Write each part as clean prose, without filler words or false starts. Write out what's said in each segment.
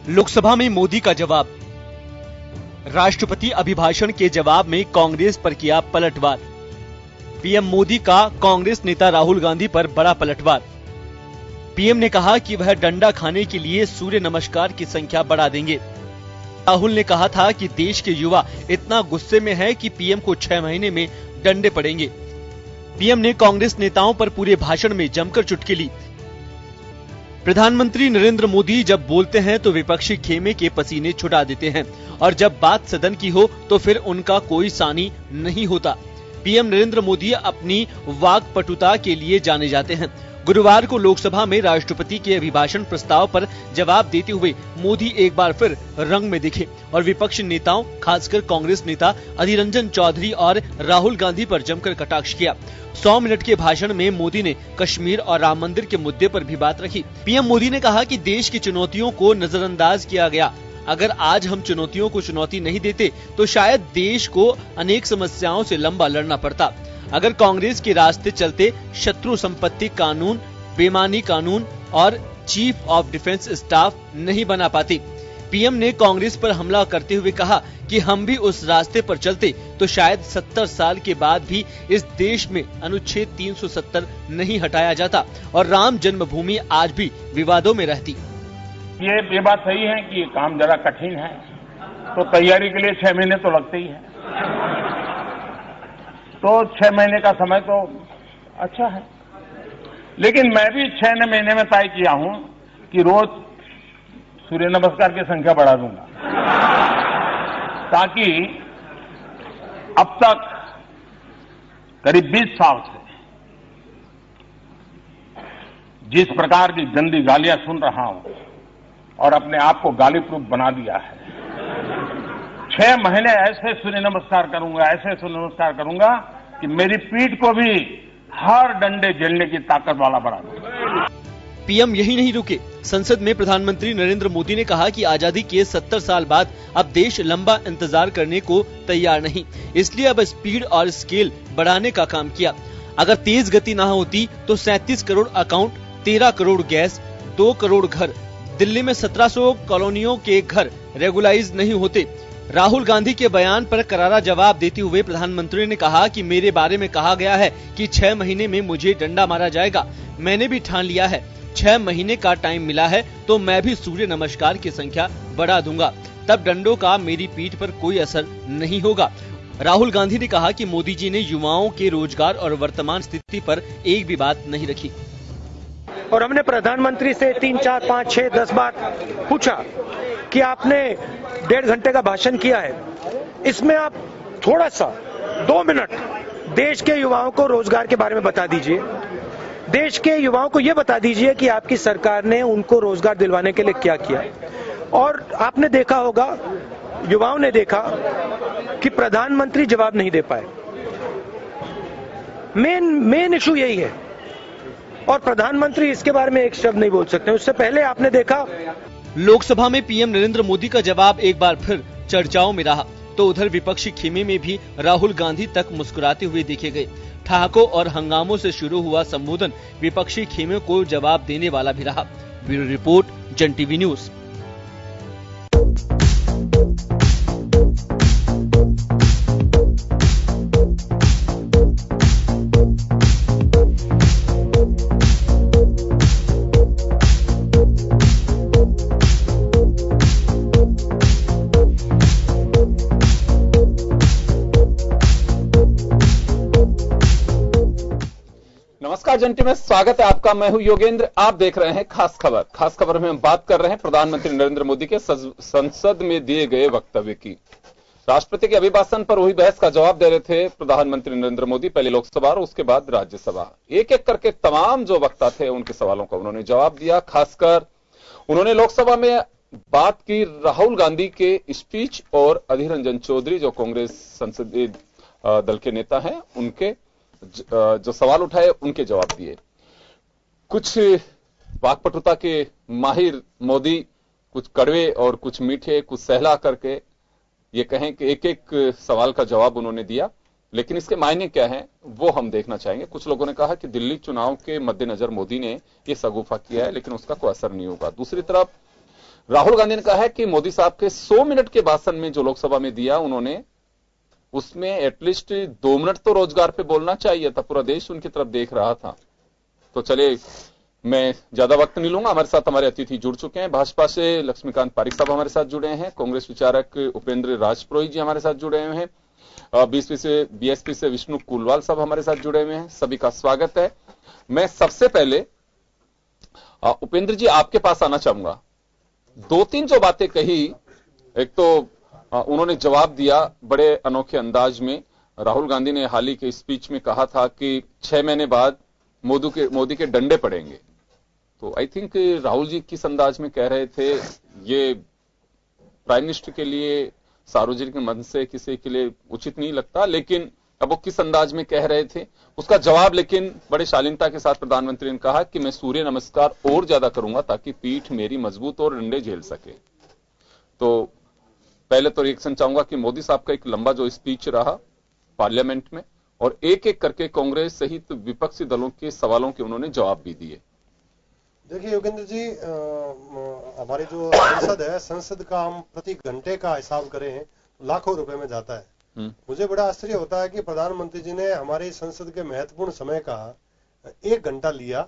लोकसभा में मोदी का जवाब। राष्ट्रपति अभिभाषण के जवाब में कांग्रेस पर किया पलटवार। पीएम मोदी का कांग्रेस नेता राहुल गांधी पर बड़ा पलटवार। पीएम ने कहा कि वह डंडा खाने के लिए सूर्य नमस्कार की संख्या बढ़ा देंगे। राहुल ने कहा था कि देश के युवा इतना गुस्से में है कि पीएम को 6 महीने में डंडे पड़ेंगे। पीएम ने कांग्रेस नेताओं पर पूरे भाषण में जमकर चुटकी ली। प्रधानमंत्री नरेंद्र मोदी जब बोलते हैं तो विपक्षी खेमे के पसीने छुटा देते हैं और जब बात सदन की हो तो फिर उनका कोई सानी नहीं होता। पीएम नरेंद्र मोदी अपनी वाक्पटुता के लिए जाने जाते हैं। गुरुवार को लोकसभा में राष्ट्रपति के अभिभाषण प्रस्ताव पर जवाब देते हुए मोदी एक बार फिर रंग में दिखे और विपक्षी नेताओं, खासकर कांग्रेस नेता अधीर रंजन चौधरी और राहुल गांधी पर जमकर कटाक्ष किया। 100 मिनट के भाषण में मोदी ने कश्मीर और राम मंदिर के मुद्दे पर भी बात रखी। पीएम मोदी ने कहा कि देश की चुनौतियों को नजरअंदाज किया गया। अगर आज हम चुनौतियों को चुनौती नहीं देते तो शायद देश को अनेक समस्याओं से लंबा लड़ना पड़ता। अगर कांग्रेस के रास्ते चलते शत्रु संपत्ति कानून, बेईमानी कानून और चीफ ऑफ डिफेंस स्टाफ नहीं बना पाते। पीएम ने कांग्रेस पर हमला करते हुए कहा कि हम भी उस रास्ते पर चलते तो शायद 70 साल के बाद भी इस देश में अनुच्छेद 370 नहीं हटाया जाता और राम जन्मभूमि आज भी विवादों में रहती। ये बात सही है कि ये काम जरा कठिन है, तो तैयारी के लिए 6 महीने तो लगते ही है। तो 6 महीने का समय तो अच्छा है, लेकिन मैं भी 6 महीने में तय किया हूं कि रोज सूर्य नमस्कार की संख्या बढ़ा दूंगा, ताकि अब तक करीब 20 साल से जिस प्रकार की गंदी गालियां सुन रहा हूं और अपने आप को गाली प्रूफ बना दिया है, 6 महीने ऐसे सूर्य नमस्कार करूंगा, ऐसे सूर्य नमस्कार करूंगा कि मेरी पीठ को भी हर डंडे झेलने की ताकत वाला बना दूंगा। पीएम यही नहीं रुके। संसद में प्रधानमंत्री नरेंद्र मोदी ने कहा कि आजादी के 70 साल बाद अब देश लंबा इंतजार करने को तैयार नहीं, इसलिए अब स्पीड और स्केल बढ़ाने का काम किया। अगर तेज गति ना होती तो 37 करोड़ अकाउंट, 13 करोड़ गैस, 2 करोड़ घर, दिल्ली में 1700 कॉलोनियों के घर रेगुलाइज नहीं होते। राहुल गांधी के बयान पर करारा जवाब देते हुए प्रधानमंत्री ने कहा कि मेरे बारे में कहा गया है कि 6 महीने में मुझे डंडा मारा जाएगा। मैंने भी ठान लिया है, 6 महीने का टाइम मिला है तो मैं भी सूर्य नमस्कार की संख्या बढ़ा दूंगा, तब डंडों का मेरी पीठ पर कोई असर नहीं होगा। राहुल गांधी ने कहा कि मोदी जी ने युवाओं के रोजगार और वर्तमान स्थिति पर एक भी बात नहीं रखी। और हमने प्रधानमंत्री से 3, 4, 5, 6, 10 बार पूछा कि आपने 1.5 घंटे का भाषण किया है, इसमें आप थोड़ा सा 2 मिनट देश के युवाओं को रोजगार के बारे में बता दीजिए। देश के युवाओं को यह बता दीजिए कि आपकी सरकार ने उनको रोजगार दिलवाने के लिए क्या किया। और आपने देखा होगा, युवाओं ने देखा कि प्रधानमंत्री जवाब नहीं दे पाए। मेन इशू यही है और प्रधानमंत्री इसके बारे में एक शब्द नहीं बोल सकते। उससे पहले आपने देखा लोकसभा में पीएम नरेंद्र मोदी का जवाब एक बार फिर चर्चाओं में रहा तो उधर विपक्षी खेमे में भी राहुल गांधी तक मुस्कुराते हुए देखे गए। ठहाकों और हंगामों से शुरू हुआ संबोधन विपक्षी खेमे को जवाब देने वाला भी रहा। ब्यूरो रिपोर्ट, जन टीवी न्यूज। नमस्कार, जन टीवी में स्वागत है आपका। मैं हूं योगेंद्र। आप देख रहे हैं खास खबर। खास खबर में हम बात कर रहे हैं प्रधानमंत्री नरेंद्र मोदी के संसद में दिए गए वक्तव्य की। राष्ट्रपति के अभिभाषण पर हुई बहस का जवाब दे रहे थे प्रधानमंत्री नरेंद्र मोदी, पहले लोकसभा और उसके बाद राज्यसभा। एक एक करके तमाम जो वक्ता थे उनके सवालों का उन्होंने जवाब दिया। खासकर उन्होंने लोकसभा में बात की राहुल गांधी के स्पीच और अधीर रंजन चौधरी जो कांग्रेस संसदीय दल के नेता हैं उनके जो सवाल उठाए उनके जवाब दिए। कुछ वाक्पटुता के माहिर मोदी कुछ कड़वे और कुछ मीठे, कुछ सहला करके ये कहें कि एक एक सवाल का जवाब उन्होंने दिया, लेकिन इसके मायने क्या हैं वो हम देखना चाहेंगे। कुछ लोगों ने कहा कि दिल्ली चुनाव के मद्देनजर मोदी ने ये शगुफा किया है, लेकिन उसका कोई असर नहीं होगा। दूसरी तरफ राहुल गांधी ने कहा है कि मोदी साहब के 100 मिनट के भाषण में जो लोकसभा में दिया उन्होंने, उसमें एटलीस्ट 2 मिनट तो रोजगार पे बोलना चाहिए था। पूरा देश उनकी तरफ देख रहा था। तो चलिए, मैं ज्यादा वक्त नहीं लूंगा। हमारे साथ हमारे अतिथि जुड़ चुके हैं। भाजपा से लक्ष्मीकांत पारिक साहब हमारे साथ जुड़े हैं, कांग्रेस विचारक उपेंद्र राजपुरोहित जी हमारे साथ जुड़े हुए हैं, बीएसपी से विष्णु कुलवाल साहब हमारे साथ जुड़े हुए हैं। सभी का स्वागत है। मैं सबसे पहले उपेंद्र जी आपके पास आना चाहूंगा। 2-3 जो बातें कही, एक तो उन्होंने जवाब दिया बड़े अनोखे अंदाज में। राहुल गांधी ने हाल ही के स्पीच में कहा था कि 6 महीने बाद मोदी के डंडे पड़ेंगे। तो आई थिंक राहुल जी किस अंदाज में कह रहे थे, ये प्राइम मिनिस्टर के लिए सार्वजनिक मंच से किसी के लिए उचित नहीं लगता, लेकिन अब वो किस अंदाज में कह रहे थे उसका जवाब लेकिन बड़े शालीनता के साथ प्रधानमंत्री ने कहा कि मैं सूर्य नमस्कार और ज्यादा करूंगा ताकि पीठ मेरी मजबूत और डंडे झेल सके। तो पहले तो रिएक्शन चाहूंगा कि मोदी साहब का एक लंबा जो स्पीच रहा पार्लियामेंट में, और एक एक करके कांग्रेस सहित विपक्षी दलों के सवालों के उन्होंने जवाब भी दिए। देखिए योगेंद्र जी, हमारी जो संसद है, संसद का हम प्रति घंटे का हिसाब करें लाखों रुपए में जाता है। मुझे बड़ा आश्चर्य होता है कि प्रधानमंत्री जी ने हमारी संसद के महत्वपूर्ण समय का 1 घंटा लिया।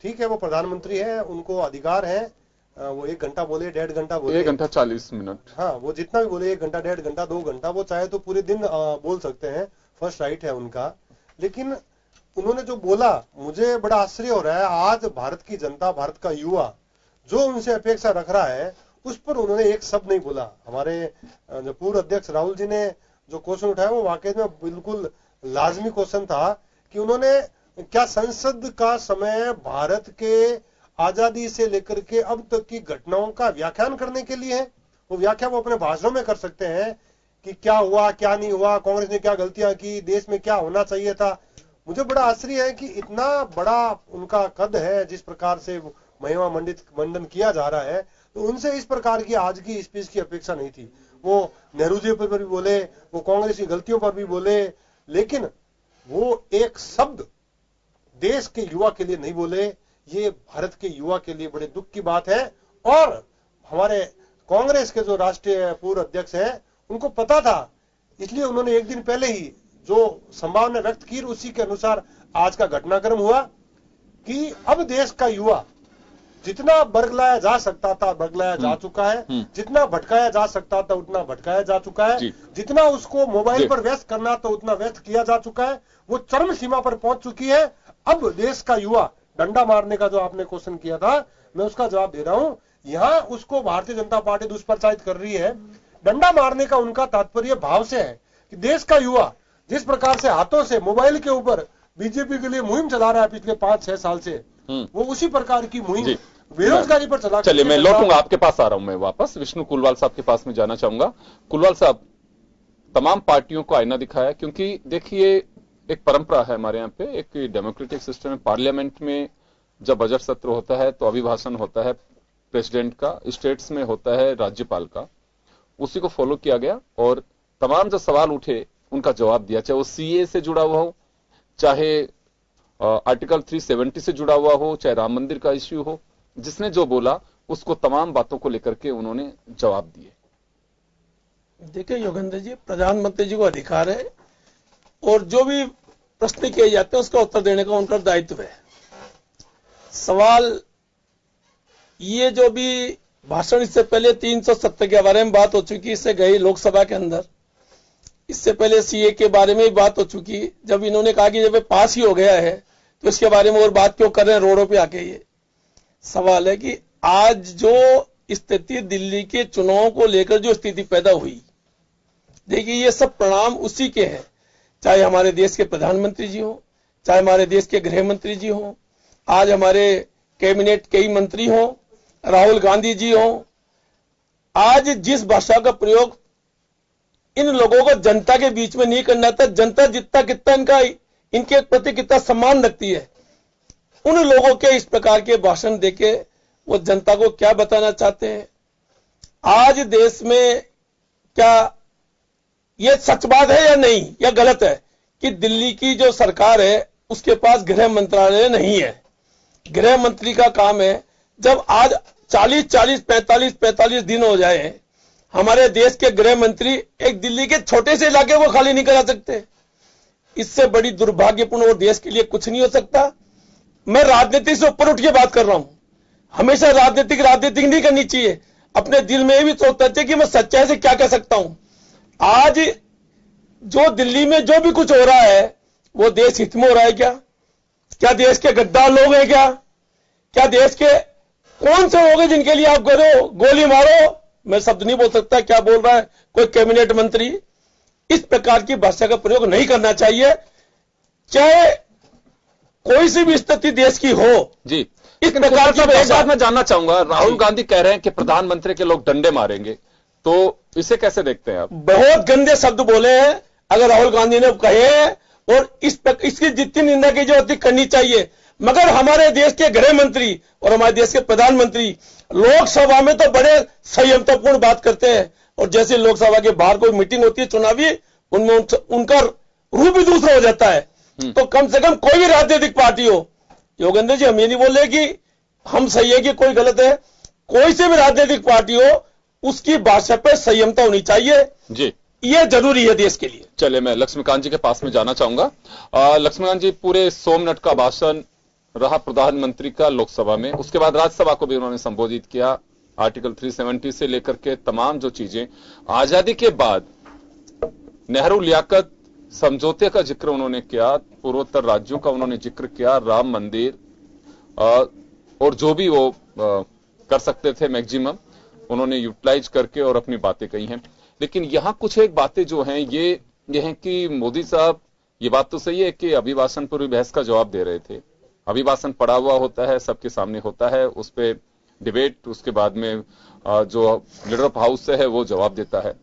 ठीक है, वो प्रधानमंत्री है, उनको अधिकार है, वो 1 घंटा बोले, 1.5 घंटा बोले, 1 घंटा 40 मिनट, हाँ वो जितना भी बोले, 1 घंटा, 1.5 घंटा, 2 घंटा, वो चाहे तो पूरे दिन बोल सकते हैं, फर्स्ट राइट है उनका। लेकिन उन्होंने जो बोला, मुझे बड़ा आश्चर्य हो रहा है। आज भारत की जनता, भारत का युवा जो उनसे अपेक्षा रख रहा है, उस पर उन्होंने एक शब्द नहीं बोला। हमारे जो पूर्व अध्यक्ष राहुल जी ने जो क्वेश्चन उठाया वो वाकई में बिल्कुल लाजमी क्वेश्चन था कि उन्होंने क्या संसद का समय भारत के आजादी से लेकर के अब तक की घटनाओं का व्याख्यान करने के लिए है। वो व्याख्या वो अपने भाषणों में कर सकते हैं कि क्या हुआ, क्या नहीं हुआ, कांग्रेस ने क्या गलतियां की, देश में क्या होना चाहिए था। मुझे बड़ा आश्चर्य है कि इतना बड़ा उनका कद है, जिस प्रकार से महिमा मंडन किया जा रहा है, तो उनसे इस प्रकार की आज की स्पीच की अपेक्षा नहीं थी। वो नेहरू जी पर भी बोले, वो कांग्रेस की गलतियों पर भी बोले, लेकिन वो एक शब्द देश के युवा के लिए नहीं बोले। ये भारत के युवा के लिए बड़े दुख की बात है। और हमारे कांग्रेस के जो राष्ट्रीय पूर्व अध्यक्ष हैं, उनको पता था, इसलिए उन्होंने एक दिन पहले ही जो संभावना व्यक्त की, उसी के अनुसार आज का घटनाक्रम हुआ कि अब देश का युवा जितना बरगलाया जा सकता था बरगलाया जा चुका है, जितना भटकाया जा सकता था उतना भटकाया जा चुका है, जितना उसको मोबाइल पर व्यस्त करना था उतना व्यस्त किया जा चुका है। वो चरम सीमा पर पहुंच चुकी है। अब देश का युवा डंडा मारने का जो आपने क्वेश्चन किया था, मैं उसका जवाब दे रहा हूं। यहां उसको भारतीय जनता पार्टी दुष्प्रचारित कर रही है। डंडा मारने का उनका तात्पर्य भाव से है कि देश का युवा जिस प्रकार से हाथों से मोबाइल के ऊपर बीजेपी के लिए मुहिम चला रहा है पिछले 5-6 साल से, वो उसी प्रकार की मुहिम बेरोजगारी पर चला। चलिए, मैं लौटूंगा, आपके पास आ रहा हूं मैं वापस। विष्णु कुलवाल साहब के पास में जाना चाहूंगा। कुलवाल साहब, तमाम पार्टियों को आईना दिखाया, क्योंकि देखिए एक परंपरा है हमारे यहाँ पे, एक डेमोक्रेटिक सिस्टम में, पार्लियामेंट में जब बजट सत्र होता है तो अभिभाषण होता है प्रेसिडेंट का, स्टेट्स में होता है राज्यपाल का, उसी को फॉलो किया गया और तमाम जो सवाल उठे उनका जवाब दिया, चाहे वो सीए से जुड़ा हुआ हो, चाहे आर्टिकल 370 से जुड़ा हुआ हो, चाहे राम मंदिर का इश्यू हो, जिसने जो बोला उसको तमाम बातों को लेकर के उन्होंने जवाब दिए। देखिए योगेंद्र जी, प्रधानमंत्री जी को अधिकार है और जो भी प्रश्न किए जाते हैं उसका उत्तर देने का उनका दायित्व है। सवाल ये जो भी भाषण, इससे पहले 370 के बारे में बात हो चुकी, इससे गई लोकसभा के अंदर, इससे पहले सीए के बारे में भी बात हो चुकी। जब इन्होंने कहा कि जब पास ही हो गया है तो इसके बारे में और बात क्यों कर रहे हैं रोडों पे आके। ये सवाल है कि आज जो स्थिति दिल्ली के चुनाव को लेकर जो स्थिति पैदा हुई, देखिए ये सब परिणाम उसी के हैं, चाहे हमारे देश के प्रधानमंत्री जी हो, चाहे हमारे देश के गृह मंत्री जी हो, आज हमारे कैबिनेट कई मंत्री हो, राहुल गांधी जी हो। आज जिस भाषा का प्रयोग इन लोगों को जनता के बीच में नहीं करना था, जनता जितना कितना इनके प्रति कितना सम्मान रखती है, उन लोगों के इस प्रकार के भाषण देके वो जनता को क्या बताना चाहते हैं। आज देश में क्या ये सच बात है या नहीं, या गलत है कि दिल्ली की जो सरकार है उसके पास गृह मंत्रालय नहीं है। गृह मंत्री का काम है, जब आज 45 दिन हो जाए, हमारे देश के गृह मंत्री एक दिल्ली के छोटे से इलाके को खाली नहीं करा सकते। इससे बड़ी दुर्भाग्यपूर्ण और देश के लिए कुछ नहीं हो सकता। मैं राजनीति से ऊपर उठ के बात कर रहा हूं। हमेशा राजनीति नहीं करनी चाहिए। अपने दिल में भी सोचना चाहिए कि मैं सच्चाई से क्या कह सकता हूं। आज जो दिल्ली में जो भी कुछ हो रहा है वो देश हित में हो रहा है क्या? क्या देश के गद्दार लोग हैं क्या? क्या देश के कौन से लोग हैं जिनके लिए आप करो गोली मारो? मैं शब्द नहीं बोल सकता क्या बोल रहा है कोई कैबिनेट मंत्री। इस प्रकार की भाषा का प्रयोग नहीं करना चाहिए, चाहे कोई सी भी स्थिति देश की हो। जी, इस प्रकार की एक बात मैं जानना चाहूंगा, राहुल गांधी कह रहे हैं कि प्रधानमंत्री के लोग डंडे मारेंगे, तो इसे कैसे देखते हैं आप? बहुत गंदे शब्द बोले हैं अगर राहुल गांधी ने कहे हैं, और इसकी जितनी निंदा की जरूरत करनी चाहिए। मगर हमारे देश के गृह मंत्री और हमारे देश के प्रधानमंत्री लोकसभा में तो बड़े संयमतापूर्ण बात करते हैं, और जैसे लोकसभा के बाहर कोई मीटिंग होती है चुनावी, उनमें उनका रूप ही दूसरा हो जाता है। तो कम से कम कोई भी राजनीतिक पार्टी हो, योगेंद्र जी हम ये नहीं बोल रहे कि हम सही है कि कोई गलत है, कोई से भी राजनीतिक पार्टी हो उसकी भाषा पर संयमता होनी चाहिए जी, ये जरूरी है देश के लिए। चलिए मैं लक्ष्मीकांत जी के पास में जाना चाहूंगा। लक्ष्मीकांत जी, पूरे 100 मिनट का भाषण रहा प्रधानमंत्री का लोकसभा में, उसके बाद राज्यसभा को भी उन्होंने संबोधित किया। आर्टिकल 370 से लेकर के तमाम जो चीजें, आजादी के बाद नेहरू लियाकत समझौते का जिक्र उन्होंने किया, पूर्वोत्तर राज्यों का उन्होंने जिक्र किया, राम मंदिर और जो भी वो कर सकते थे मैक्सिमम उन्होंने यूटिलाइज करके और अपनी बातें कही हैं। लेकिन यहां कुछ एक बातें जो हैं ये हैं कि मोदी साहब, ये बात तो सही है कि अभिभाषण पर भी बहस का जवाब दे रहे थे। अभिभाषण पढ़ा हुआ होता है, सबके सामने होता है, उस पर डिबेट, उसके बाद में जो लीडर ऑफ हाउस है वो जवाब देता है।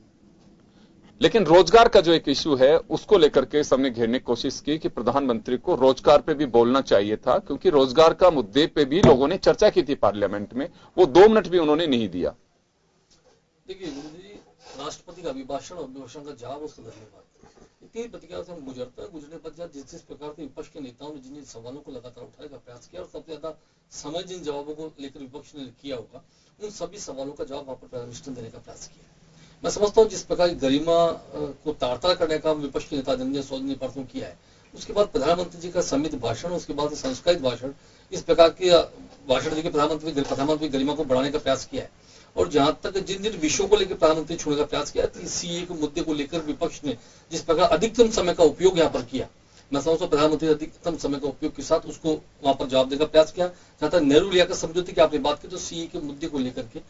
लेकिन रोजगार का जो एक इश्यू है उसको लेकर के सबने घेरने की कोशिश की कि प्रधानमंत्री को रोजगार पे भी बोलना चाहिए था, क्योंकि रोजगार का मुद्दे पे भी लोगों ने चर्चा की थी पार्लियामेंट में, वो 2 मिनट भी उन्होंने नहीं दिया। देखिए राष्ट्रपति का अभिभाषण और अभिभाषण का जवाब, उसका धन्यवाद। इतनी प्रतिक्रिया से हम गुजरने पर जिस प्रकार से विपक्ष के नेताओं ने जिन सवालों को लगातार उठाने का प्रयास किया और सबसे ज्यादा समय जिन जवाबों को लेकर विपक्ष ने किया होगा, उन सभी सवालों का जवाब वहां पर प्रधानमंत्री ने देने का प्रयास किया। मैं समझता हूँ जिस प्रकार की गरिमा को ताड़ता करने का विपक्ष के नेता धनंजय सोरेन ने परसों किया है, उसके बाद प्रधानमंत्री जी का समृद्ध भाषण, उसके बाद संस्कारित भाषण, इस प्रकार के भाषण देकर प्रधानमंत्री गरिमा को बढ़ाने का प्रयास किया है। और जहां तक जिन जिन विषयों को लेकर प्रधानमंत्री छूने का प्रयास किया, सीए के मुद्दे को लेकर विपक्ष ने जिस प्रकार अधिकतम समय का उपयोग यहाँ पर किया, मैं समझता हूँ प्रधानमंत्री ने अधिकतम समय का उपयोग के साथ उसको वहां पर जवाब देने का प्रयास किया। जहां तक नेहरू लियाकत समझौते की आपने बात की, तो सीए के मुद्दे को लेकर के,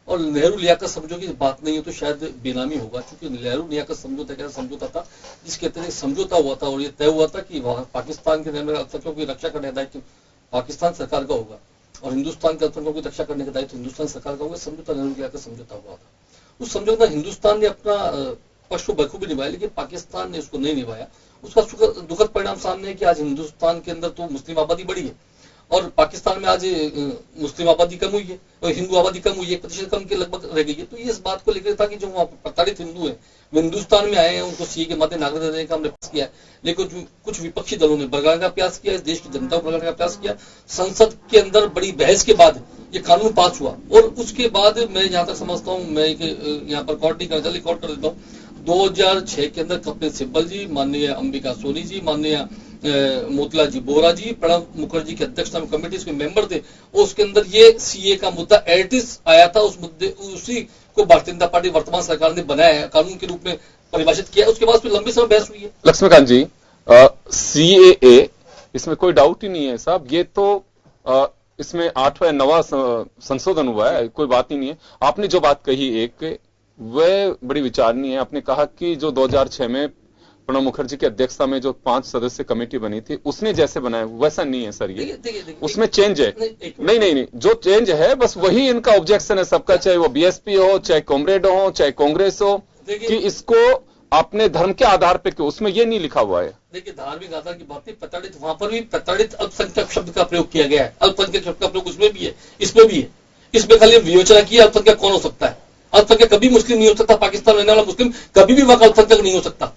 और नेहरू लियाकत समझौते की बात नहीं हो तो शायद बेनामी होगा, क्योंकि नेहरू लियाकत समझौता था जिसके तहत समझौता हुआ था और ये तय हुआ था कि वहां पाकिस्तान के अल्पसंख्यकों की रक्षा करने का दायित्व पाकिस्तान सरकार का होगा और हिंदुस्तान के अल्पसंख्यकों की रक्षा करने का दायित्व हिंदुस्तान सरकार का होगा। समझौता नेहरू लियाकत समझौता हुआ था। उस समझौता हिंदुस्तान ने अपना पक्ष बखूबी निभाया, लेकिन पाकिस्तान ने उसको नहीं निभाया। उसका दुखद परिणाम सामने है कि आज हिंदुस्तान के अंदर तो मुस्लिम आबादी बढ़ी है और पाकिस्तान में आज मुस्लिम आबादी कम हुई है और हिंदू आबादी कम हुई है, 1% कम के लगभग रह गई है। तो ये इस बात को लेकर था कि जो वहाँ प्रताड़ित हिंदू है वो हिंदुस्तान में आए हैं, उनको सीए के माध्यम नागरिकता देने का हमने प्रयास किया है। लेकिन कुछ विपक्षी दलों ने भड़काने का प्रयास किया, इस देश की जनता को भड़काने का प्रयास किया। संसद के अंदर बड़ी बहस के बाद ये कानून पास हुआ और उसके बाद मैं जहां तक समझता हूँ, मैं यहाँ पर रिकॉर्ड नहीं करना चाहिए, रिकॉर्ड कर देता हूँ, 2006 के अंदर कपिल सिब्बल जी, माननीय अंबिका सोनी जी, माननीय मोतीलाल जी बोरा जी, प्रणब मुखर्जी की अध्यक्षता में कमेटी के मेंबर थे, और उसके अंदर ये सीए का मुद्दा एडिस आया था। उस मुद्दे उसी को भारतीय जनता पार्टी वर्तमान सरकार ने बनाया है, कानून के रूप में परिभाषित किया। उसके बाद फिर लंबी समय बहस हुई है। लक्ष्मीकांत जी, सीएए, इसमें कोई डाउट ही नहीं है साहब, ये तो इसमें 8वां या 9वां संशोधन हुआ है, कोई बात ही नहीं है। आपने जो बात कही एक वह बड़ी विचारणीय है। आपने कहा कि जो 2006 में प्रणब मुखर्जी की अध्यक्षता में जो 5 सदस्य कमेटी बनी थी उसने जैसे बनाया वैसा नहीं है सर, ये उसमें चेंज है। नहीं, जो चेंज है बस वही इनका ऑब्जेक्शन है सबका, चाहे वो बीएसपी हो, चाहे कॉमरेड हो, चाहे कांग्रेस हो, कि इसको अपने धर्म के आधार पे क्यों, उसमें ये नहीं लिखा हुआ है। देखिए धार्मिक आधार की बात नहीं, प्रताड़ित वहां पर भी प्रताड़ित अल्पसंख्यक शब्द का प्रयोग किया गया है। अल्पसंख्यक शब्द का प्रयोग उसमें भी है, इसमें भी है। इसमें खाली विवेचना की अल्पसंख्यक कौन हो सकता है। अल्पसंख्यक कभी मुस्लिम नहीं हो सकता, पाकिस्तान में रहने वाला मुस्लिम कभी भी वहां अल्पसंख्यक नहीं हो सकता।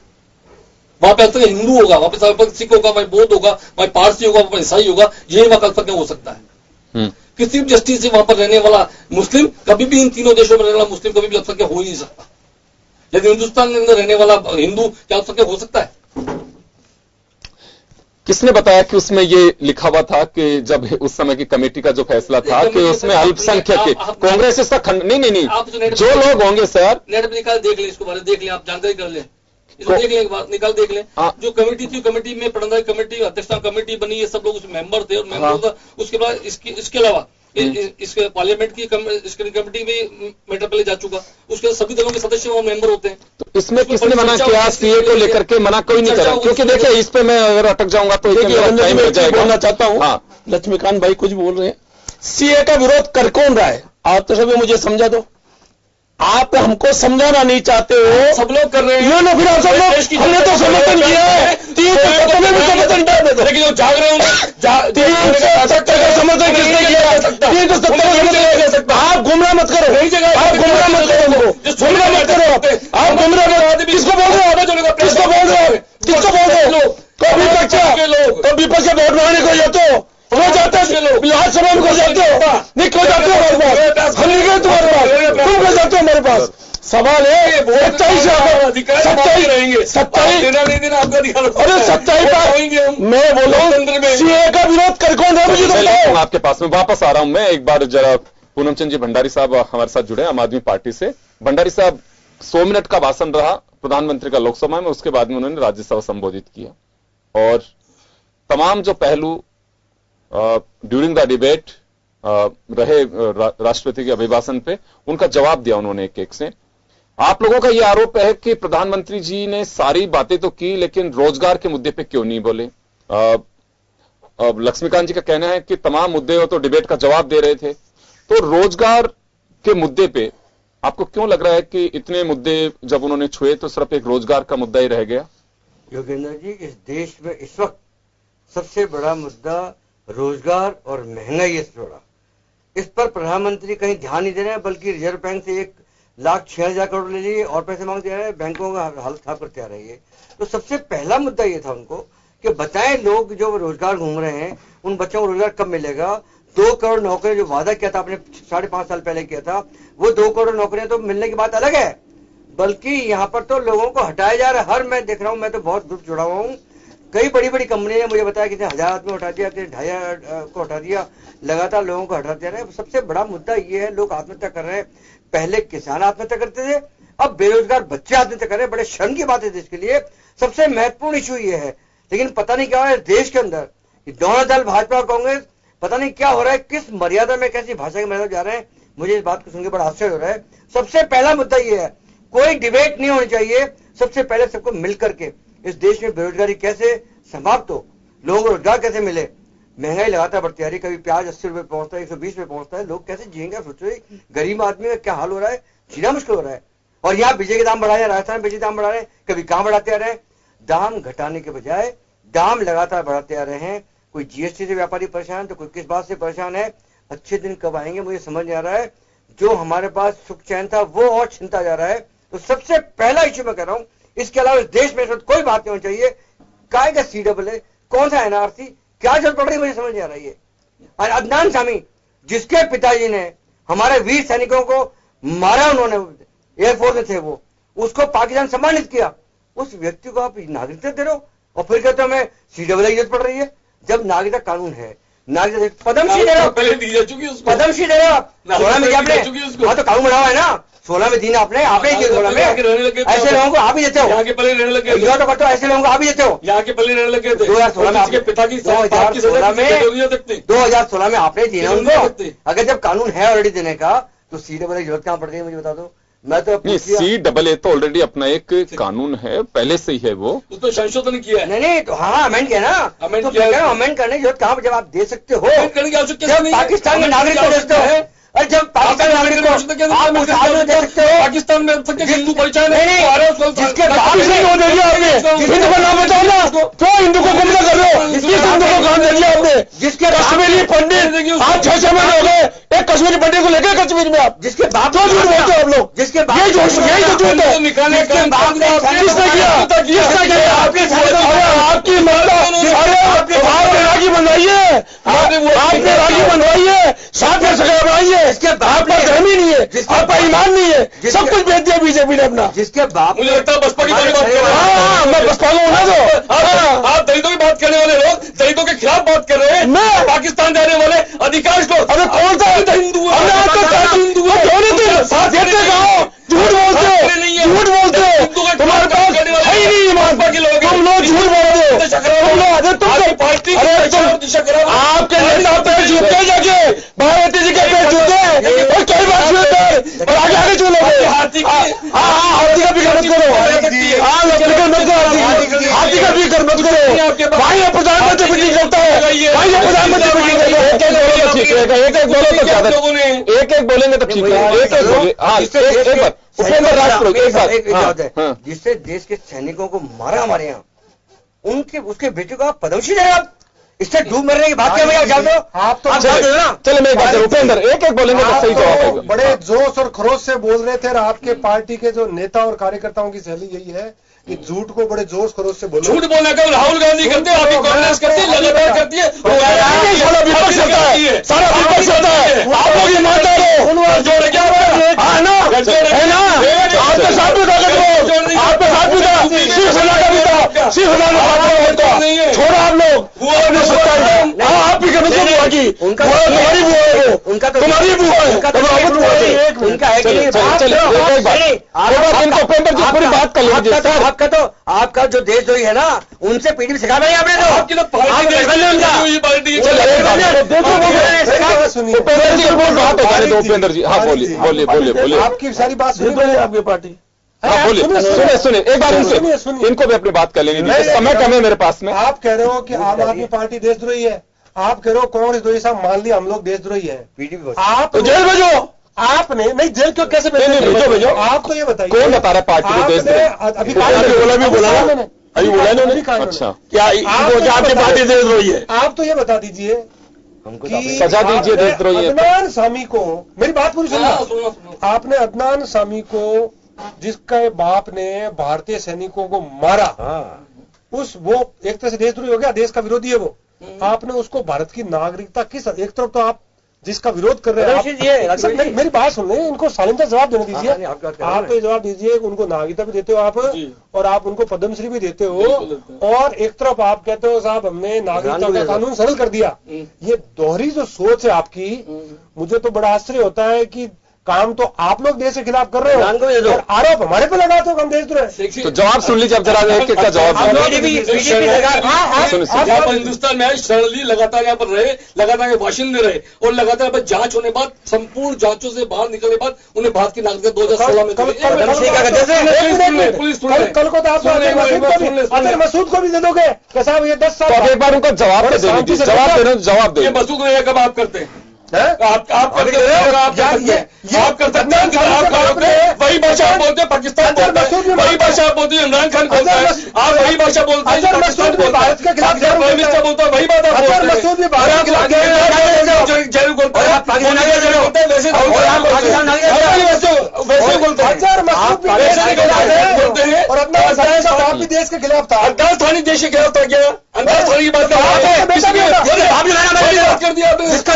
वहां पे अल्पसंख्यक हिंदू होगा, वहां पे सिख होगा, वहां बौद्ध होगा, वहां पारसी होगा, वहां ईसाई होगा, यही वहां अल्पसंख्यक हो सकता है। कि चीफ जस्टिस से वहां पर रहने वाला मुस्लिम कभी भी इन तीनों देशों में रहने वाला मुस्लिम कभी भी अल्पसंख्यक हो ही नहीं सकता। यदि हिंदुस्तान के अंदर रहने वाला हिंदू क्या अल्पसंख्यक हो सकता है? किसने बताया कि उसमें ये लिखा हुआ था कि जब उस समय की कमेटी का जो फैसला था कि उसमें अल्पसंख्यक के कांग्रेस इसका खंड नहीं जो लोग होंगे सर नेट पे निकाल देख लें, इसको बारे देख लें, आप जानकारी कर लें, इसको देख लें, निकाल देख लें। जो कमेटी थी कमेटी में प्रबंधन कमेटी अध्यक्षता कमेटी बनी, ये सब लोग उसमें मेंबर थे और मेंबर था। उसके बाद इसके अलावा इसके पार्लियामेंट की कमेटी में मैटर पहले जा चुका, उसके सभी दलों के सदस्य वहां मेंबर होते हैं। तो इसमें किसने मना किया? सीए को लेकर के मना कोई नहीं करा, क्योंकि देखिए इस पे मैं अगर अटक जाऊंगा तो टाइम मिल जाएगा। बोलना चाहता हूँ, हाँ लक्ष्मीकांत भाई कुछ बोल रहे हैं, सीए का विरोध कर कौन रहा है? आप तो सभी मुझे समझा दो, आप हमको समझाना नहीं चाहते हो, सब लोग कर रहे हैं। फिर आप सब लोग हमने तो समर्थन किया है, 370 में भी समर्थन डाल देते, लेकिन जो जाग रहे होंगे 370 का समर्थन किसने किया? 370 का समर्थन किया सकता। आप गुमराह मत करो, आप गुमराह मत करो, गुमराह मत करो, आप गुमराह मत। किसको बोल रहे हो? किसको बोल रहे हो? किसको बोल रहे हो? कभी विपक्ष के वोट मांगने को जाते हो, जाते हो विधानसभा में जाते हो, नहीं क्यों जाते हो हमारे पास? हम नहीं गए तुम्हारे पास, तुम क्यों जाते हो हमारे पास? सवाल है सच्चाई से, सच्चाई रहेंगे, सच्चाई देना नहीं देना आपका अधिकार। अरे सच्चाई का मैं बोलूं, सीए का विरोध कर कौन रहा? मुझे तो बताओ। आपके पास में वापस आ रहा हूं मैं एक बार, जरा पूनम चंद जी भंडारी साहब हमारे साथ जुड़े आम आदमी पार्टी से। भंडारी साहब 100 मिनट का भाषण रहा प्रधानमंत्री का लोकसभा में, उसके बाद में उन्होंने राज्यसभा संबोधित किया और तमाम जो पहलू ड्यूरिंग द डिबेट रहे राष्ट्रपति के अभिभाषण पे, उनका जवाब दिया उन्होंने एक एक से। आप लोगों का यह आरोप है कि प्रधानमंत्री जी ने सारी बातें तो की लेकिन रोजगार के मुद्दे पे क्यों नहीं बोले। लक्ष्मीकांत जी का कहना है कि तमाम मुद्दे हो तो डिबेट का जवाब दे रहे थे, तो रोजगार के मुद्दे पे आपको क्यों लग रहा है कि इतने मुद्दे जब उन्होंने छुए तो सिर्फ एक रोजगार का मुद्दा ही रह गया? योगेंद्र जी, इस देश में इस वक्त सबसे बड़ा मुद्दा रोजगार और महंगाई है। थोड़ा इस पर प्रधानमंत्री कहीं ध्यान नहीं दे रहे हैं, बल्कि रिजर्व बैंक से 1,06,000 करोड़ ले लिए और पैसे मांगते आ रहे हैं, बैंकों का हालत खराब करते आ रही है। तो सबसे पहला मुद्दा ये था उनको कि बताएं लोग जो रोजगार घूम रहे हैं उन बच्चों को रोजगार कब मिलेगा। 2 करोड़ नौकरी जो वादा किया था आपने 5.5 साल पहले किया था, वो 2 करोड़ नौकरियां तो मिलने की बात अलग है, बल्कि यहाँ पर तो लोगों को हटाया जा रहा है। हर मैं देख रहा हूँ, मैं तो बहुत ग्रुप जुड़ा हुआ हूँ, कई बड़ी बड़ी कंपनी ने मुझे बताया कि 1,000 आदमी हटा दिया, 2,500 को हटा दिया, लगातार लोगों को हटाते रहे। सबसे बड़ा मुद्दा ये है, लोग आत्महत्या कर रहे हैं। पहले किसान आत्महत्या करते थे, अब बेरोजगार बच्चे आत्महत्या कर रहे हैं। बड़े शर्म की बात है देश के लिए, सबसे महत्वपूर्ण इशू ये है। लेकिन पता नहीं क्या है देश के अंदर, दोनों दल भाजपा और कांग्रेस, पता नहीं क्या हो रहा है, किस मर्यादा में कैसी भाषा की मर्यादा जा रहे हैं। मुझे इस बात को सुनकर बड़ा आश्चर्य हो रहा है। सबसे पहला मुद्दा ये है, कोई डिबेट नहीं होनी चाहिए, सबसे पहले सबको मिलकर के इस देश में बेरोजगारी कैसे समाप्त हो, लोगों को रोजगार कैसे मिले। महंगाई लगातार बढ़ती आ रही, कभी प्याज 80 रुपए पहुंचता है, 120 रुपए पहुंचता है, लोग कैसे जिएंगे? सोचो गरीब आदमी का क्या हाल हो रहा है, जीना मुश्किल हो रहा है। और यहाँ बिजली के दाम बढ़ा रहे हैं, राजस्थान में बिजली दाम बढ़ा रहे हैं, कभी कहां बढ़ाते आ रहे हैं। दाम घटाने के बजाय दाम लगातार बढ़ाते आ रहे हैं। कोई जीएसटी से व्यापारी परेशान, तो कोई किस बात से परेशान है। अच्छे दिन कब आएंगे मुझे समझ नहीं आ रहा है। जो हमारे पास सुख चैन था वो और छिनता जा रहा है। तो सबसे पहला इश्यू मैं कह रहा हूं, इसके अलावा इस देश में कोई बात नहीं होनी चाहिए। काय का CAA, कौन सा NRC, क्या जरूरत पड़ रही है मुझे समझ नहीं आ रही है। और अदनान सामी, जिसके पिताजी ने हमारे वीर सैनिकों को मारा, उन्होंने एयरफोर्स में थे वो, उसको पाकिस्तान सम्मानित किया, उस व्यक्ति को आप नागरिकता दे रहे हो और फिर कहते हो हमें CAA की जरूरत पड़ रही है। जब नागरिकता कानून है, नागरिकता पद्मश्री दे रहे हो, पहले दी जा चुकी है उसको, पद्मश्री दे रहे हो आप 16 में आपने। हाँ तो कानून बनाया है ना, 16 में दी आपने, आपने 16 में। ऐसे लोगों को आप ही देते हो, यहाँ के पहले रहने लगे, तो करते हो, ऐसे लोगों को आप ही देते हो। यहाँ के पहले रहने लगे थे 2016 में आपके पिता की 2016 में आपने दी ना उनको। अगर जब कानून है ऑलरेडी देने का, तो CAA की जरूरत कहाँ पड़ रही है मुझे बता दो। मैं तो CAA तो ऑलरेडी अपना एक कानून है, पहले से ही है वो, उसमें संशोधन किया है। नहीं तो हाँ अमेंड किया ना, अमेंड करने की जरूरत कहाँ, जब आप दे सकते हो, करने की आवश्यकता नहीं है। पाकिस्तान के नागरिक को देते हो, और जब पाकिस्तान के नागरिक को आप दे सकते हो, पाकिस्तान में हिंदू पहचान है, जिसके हिंदू का नाम बताओ ना, क्यों हिंदू को गुमराह कर रहे हो? किस हिंदू को काम दे दिया आपने? जिसके कश्मीरी पंडित आज 6 महीने हो गए, एक कश्मीरी पंडित को लेकर कश्मीर में आप, जिसके बाप क्यों झूठ बोलते हो आप लोग? जिसके यही तो झूठ है। किसने किया? आपकी माता, अरे आपने राखी बनवाई है, आपने राखी बनवाई है, ही नहीं है, आपका ईमान नहीं है, सब कुछ बेच दिया बीजेपी ने अपना। जिसके बाप मुझे लगता है बसपा की बात कर रहे हैं। हाँ, मैं बसपा को होना दो। आप दलितों की बात करने वाले लोग दलितों के खिलाफ बात कर रहे हैं। मैं पाकिस्तान जाने वाले अधिकांश लोग, अरे कौन सा हिंदू झूठ बोलते हो, झूठ बोलते हो, तुम्हारे पास है ही नहीं ईमान, तुम लोग झूठ बोलते हो, तुम लोग पार्टी आपके नेता पे जूते जाके भारती जी के पे जूते और कई बार छूते और आगे आगे चलोगे। हाथी का फिक्र मत करो, हाथी का फिक्र मत करो। भाई ये प्रधानमंत्री मीटिंग करता है, भाई ये प्रधानमंत्री मीटिंग करता है। एक एक बोलो तो ज्यादा, एक एक बोलेंगे तो ठीक है, एक एक बोले। हाँ, एक बार उपेंद्र राष्ट्र एक बात है, जिससे देश के सैनिकों को मारा हमारे यहाँ, उनके उसके बेटे को आप पदमश्री दें, आप इससे डूब मरने की बात क्या भैया, जान दो आप तो चले मैं बात उपेंद्र एक एक बोलेंगे तो सही जवाब आएगा। बड़े जोश और खरोश से बोल रहे थे और आपके पार्टी के जो नेता और कार्यकर्ताओं की शैली यही है कि झूठ को बड़े जोश खरोश से बोलो। झूठ बोलना का राहुल गांधी करते हैं, आपकी कांग्रेस करती है, लगातार करती है, सारा विपक्ष करता है, सारा विपक्ष करता है। आप लोग ईमानदार हो, जोड़ क्या है ना, आपके साथ भी था, आपके साथ भी था, शिवसेना का भी था, शिवसेना ने छोड़ा आप लोग। आप भी कभी बुआ की तुम्हारी बुआ है, वो उनका तो तुम्हारी बुआ है, उनका है कि इनको उपेंद्र जी पूरी बात कर लीजिए सर। आपका जो देशद्रोही है ना, उनसे पीढ़ी सिखा रहे हैं आपने, तो आपकी तो पार्टी उपेंद्र जी बात हो जाने दो। उपेंद्र जी हाँ बोलिए बोलिए बोलिए बोलिए, आपकी सारी बात सुनी मैंने, आपकी पार्टी हाँ बोलिए, सुनिए एक बार इनको भी अपनी बात कर लेंगे, समय कम है मेरे पास में। आप कह रहे हो कि आम आदमी पार्टी देशद्रोही है, आप कह रहे हो कांग्रेस द्रोही, साहब मान लिया हम लोग देशद्रोही है, आप तो जेल भेजो। आपने नहीं जेल क्यों कैसे भेजो आप तो ये बताइए कौन बता रहा है पार्टी को देशद्रोही? अभी बोला नहीं। अच्छा क्या आपकी पार्टी देशद्रोही है? आप तो ये बता दीजिए कि सजा दीजिए देशद्रोही है। अदनान सामी को, मेरी बात पूरी सुनना, आपने अदनान सामी को जिसका बाप ने भारतीय सैनिकों को मारा, वो एक तरह से देशद्रोही हो गया, देश का विरोधी है वो। आपने उसको भारत की नागरिकता किस, एक तरफ तो आप जिसका विरोध कर रहे हैं, मेरी बात सुन रहे हैं, इनको सालिंदा जवाब देने दीजिए। आप तो जवाब दीजिए, उनको नागरिकता भी देते हो आप और आप उनको पद्मश्री भी देते हो, और एक तरफ आप कहते हो साहब हमने नागरिकता का कानून सरल कर दिया। ये दोहरी जो सोच है आपकी, मुझे तो बड़ा आश्चर्य होता है कि काम तो आप लोग देश के खिलाफ कर रहे हो और आरोप हमारे पे लगाते हो हम देशद्रोही। तो जवाब सुन लीजिए अब जरा, एक का जवाब हिंदुस्तान में शरणली लगातार यहाँ पर रहे, लगातार के वाशिंदे रहे और लगातार जांच होने बाद, संपूर्ण जांचों से बाहर निकलने बाद उन्हें भारत की नागरिकता 2016 में पुलिस कल को तो आप अजहर मसूद को भी दे दोगे साहब, ये 10 साल। एक बार उनको जवाब दे दीजिए, जवाब दे। मसूद को कब आप करते हैं? आप करते हैं, आप कर सकते हैं, वही भाषा आप बोलते हैं, पाकिस्तान बोलते हैं, वही भाषा आप बोलते हैं, इमरान खान बोलता है, आप वही भाषा बोलते हैं, पाकिस्तान बोलता है, प्राइम मिनिस्टर बोलता है, वही बात आप बोलते हैं, वैसे बोलते हैं। और अपना आप भी देश के खिलाफ था, अंदाज थानी देश के खिलाफ था क्या? अंदाज थानी की बात कर दिया इसका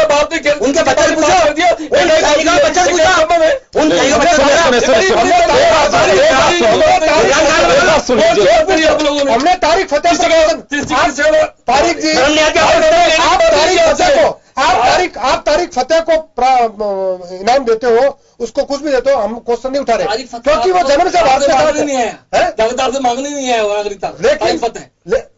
बाप ने उनके बच्चे ने पूछा कर दिया, हमने तारिक फतेह तारिक जी आप तारिक फतेह को इनाम देते हो, उसको कुछ भी देते हो, हम क्वेश्चन नहीं उठा रहे क्योंकि वो जन्म से भारत में नहीं है, नागरिकता से मांगनी नहीं है नागरिकता, लेकिन फतेह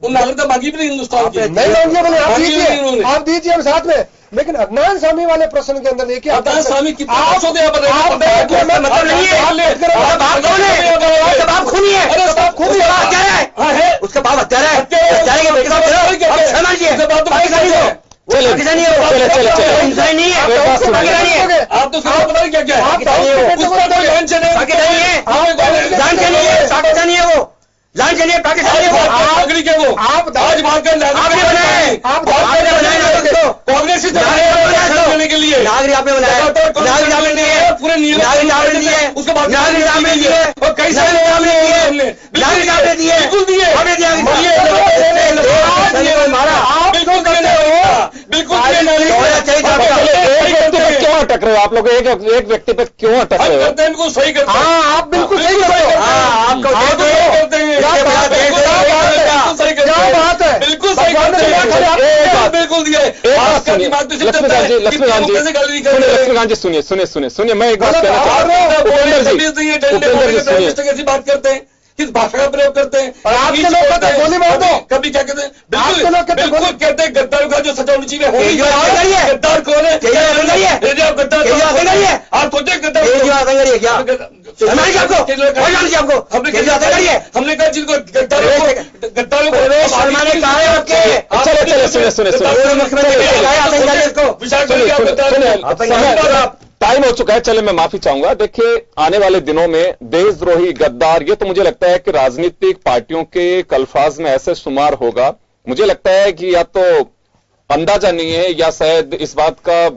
वो नागरिकता मांगी भी नहीं हिंदुस्तान की, नहीं मांगी, आप दीजिए हम साथ में। लेकिन अदनान सामी वाले प्रश्न के अंदर देखिए, अदनान सामी कितने मतलब नहीं है, बाप खूनी है, उसका बाप हत्यारा है, इंसान नहीं है, आप तो क्या क्या है, पाकिस्तानी है वो, लान चलिए पाकिस्तानी है वो, नागरिक है वो, आप आज भागकर आपने बनाए, कांग्रेस करने के लिए नागरिक आपने बनाया, नागरिक आपने दिए, पूरे नागरिक आपने दिए, उसके बाद नागरिक आपने दिए, और कई सारे आपने दिए, नागरिक आपने दिए, बिल्कुल दिए, आपने दिया, मारा बिल्कुल बिल्कुल रहे हो आप लोग? एक व्यक्ति पे क्यों अटक रहे हो? करते हैं, बिल्कुल सही करते हैं। हाँ, आप बिल्कुल सही कर रहे हो। आपका करते हैं, क्या बात है? बिल्कुल सही करते हैं, बिल्कुल दिया है। आपका दिमाग तो सिर्फ चलता है कि तुम कैसे गाली नहीं कर रहे। लक्ष्मीकांत जी सुनिए, मैं एक बात कहना चाहता हूँ। कैसी बात करते हैं, किस भाषा का प्रयोग करते हैं? और आपके लोग कहते हैं गोली मार दो। कभी क्या कहते हैं? आपके लोग कहते हैं बिल्कुल कहते हैं गद्दारों का जो सजा होनी चाहिए होगी। केजरीवाल है। गद्दार कौन है? केजरीवाल है। गद्दार है। आप खुद गद्दार केजरीवाल है क्या? हमारी आपको हमने कहा जिनको गद्दारों को प्रवेश शर्मा ने कहा है आपके सुनिए, टाइम हो चुका है, चले मैं माफी चाहूंगा। देखिए, आने वाले दिनों में देशद्रोही, गद्दार, ये तो मुझे लगता है कि राजनीतिक पार्टियों के अल्फाज में ऐसे शुमार होगा। मुझे लगता है कि या तो अंदाजा नहीं है या शायद इस बात का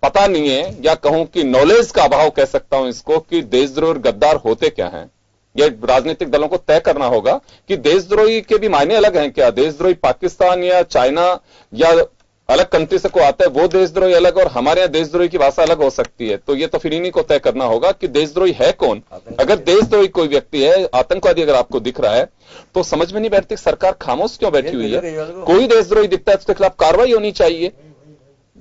पता नहीं है, या कहूं कि नॉलेज का अभाव कह सकता हूं इसको, कि देशद्रोही और गद्दार होते क्या हैं। ये राजनीतिक दलों को तय करना होगा कि देशद्रोही के भी मायने अलग हैं क्या। देशद्रोही पाकिस्तान या चाइना या अलग कंट्री से को आता है, वो देशद्रोही अलग, और हमारे यहाँ देशद्रोही की भाषा अलग हो सकती है। तो ये तो फिर इन्हीं को तय करना होगा कि देशद्रोही है कौन। अगर देशद्रोही कोई व्यक्ति है, आतंकवादी अगर आपको दिख रहा है, तो समझ में नहीं बैठती सरकार खामोश क्यों बैठी हुई है। कोई देशद्रोही दिखता है उसके खिलाफ कार्रवाई होनी चाहिए,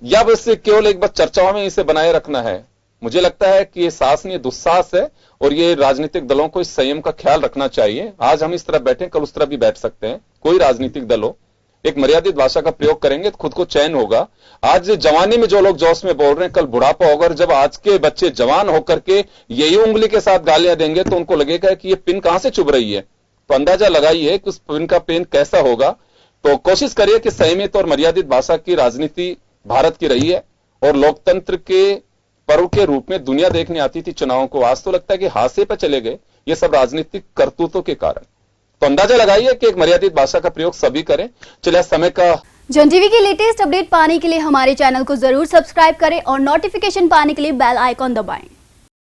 या बस केवल एक बार चर्चाओं में इसे बनाए रखना है। मुझे लगता है कि ये शासनीय दुस्साहस है, और ये राजनीतिक दलों को इस संयम का ख्याल रखना चाहिए। आज हम इस तरह बैठे, कल उस तरह भी बैठ सकते हैं। कोई राजनीतिक दल हो, एक मर्यादित भाषा का प्रयोग करेंगे तो खुद को चैन होगा। आज जवानी में जो लोग जोश में बोल रहे हैं, कल बुढ़ापा होगा, और जब आज के बच्चे जवान होकर के यही उंगली के साथ गालियां देंगे तो उनको लगेगा कि ये पिन कहां से चुभ रही है। तो अंदाजा लगाइए कि उस पिन का पेन कैसा होगा। तो कोशिश करिए कि संयमित और मर्यादित भाषा की राजनीति भारत की रही है, और लोकतंत्र के पर्व के रूप में दुनिया देखने आती थी चुनावों को। आज तो लगता है कि हादसे पर चले गए, ये सब राजनीतिक करतूतों के कारण। तो अंदाजा लगाइए कि एक मर्यादित भाषा का प्रयोग सभी करें। चलिए, समय का जन टीवी की लेटेस्ट अपडेट पाने के लिए हमारे चैनल को जरूर सब्सक्राइब करें और नोटिफिकेशन पाने के लिए बेल आइकॉन दबाएं।